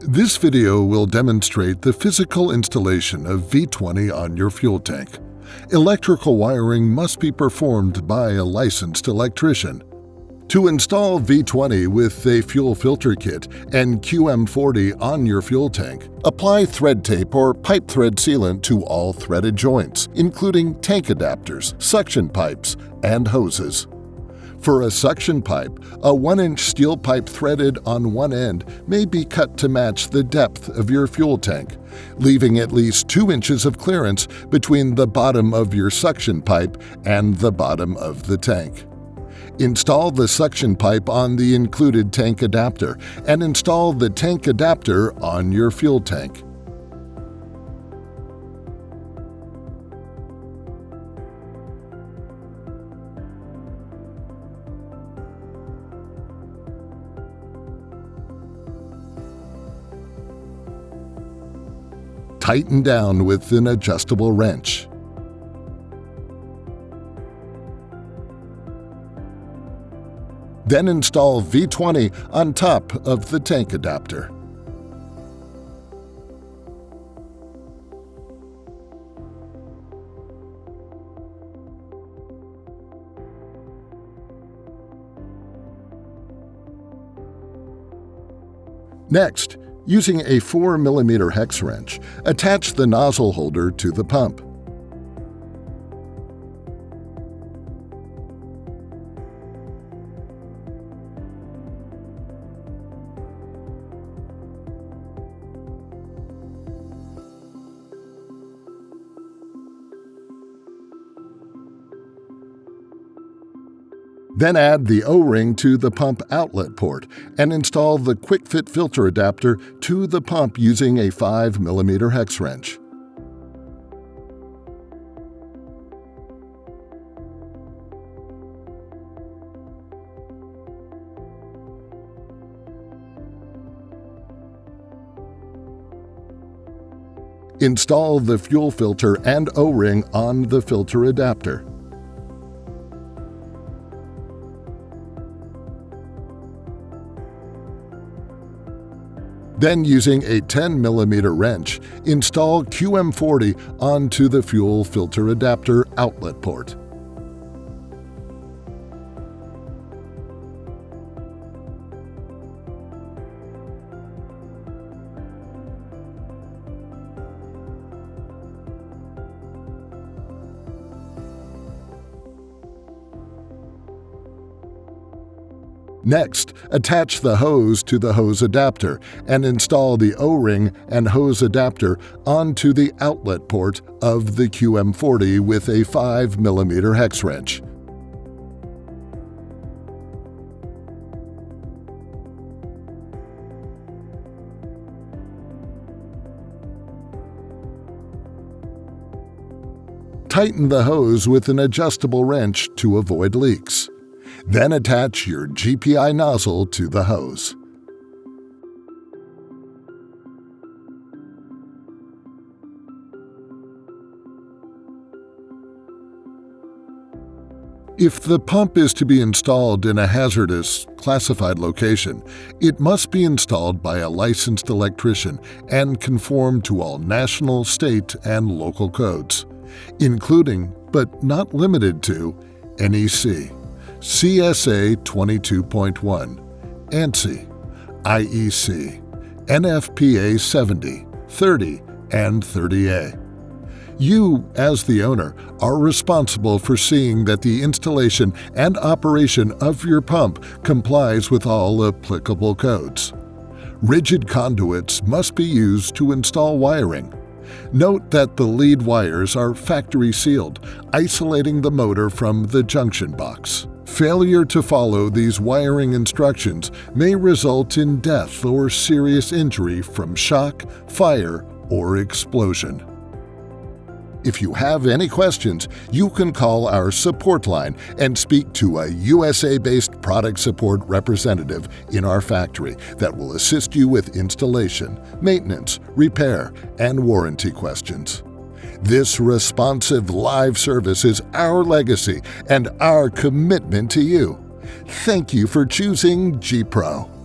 This video will demonstrate the physical installation of V20 on your fuel tank. Electrical wiring must be performed by a licensed electrician. To install V20 with a fuel filter kit and QM40 on your fuel tank, apply thread tape or pipe thread sealant to all threaded joints, including tank adapters, suction pipes, and hoses. For a suction pipe, a 1-inch steel pipe threaded on one end may be cut to match the depth of your fuel tank, leaving at least 2 inches of clearance between the bottom of your suction pipe and the bottom of the tank. Install the suction pipe on the included tank adapter and install the tank adapter on your fuel tank. Tighten down with an adjustable wrench. Then install V20 on top of the tank adapter. Next, using a 4mm hex wrench, attach the nozzle holder to the pump. Then add the O-ring to the pump outlet port and install the quick-fit filter adapter to the pump using a 5mm hex wrench. Install the fuel filter and O-ring on the filter adapter. Then, using a 10mm wrench, install QM40 onto the fuel filter adapter outlet port. Next, attach the hose to the hose adapter and install the O-ring and hose adapter onto the outlet port of the QM40 with a 5mm hex wrench. Tighten the hose with an adjustable wrench to avoid leaks. Then attach your GPI nozzle to the hose. If the pump is to be installed in a hazardous, classified location, it must be installed by a licensed electrician and conform to all national, state, and local codes, including, but not limited to, NEC, CSA 22.1, ANSI, IEC, NFPA 70, 30, and 30A. You, as the owner, are responsible for seeing that the installation and operation of your pump complies with all applicable codes. Rigid conduits must be used to install wiring. Note that the lead wires are factory sealed, isolating the motor from the junction box. Failure to follow these wiring instructions may result in death or serious injury from shock, fire, or explosion. If you have any questions, you can call our support line and speak to a USA-based product support representative in our factory that will assist you with installation, maintenance, repair, and warranty questions. This responsive live service is our legacy and our commitment to you. Thank you for choosing GPRO.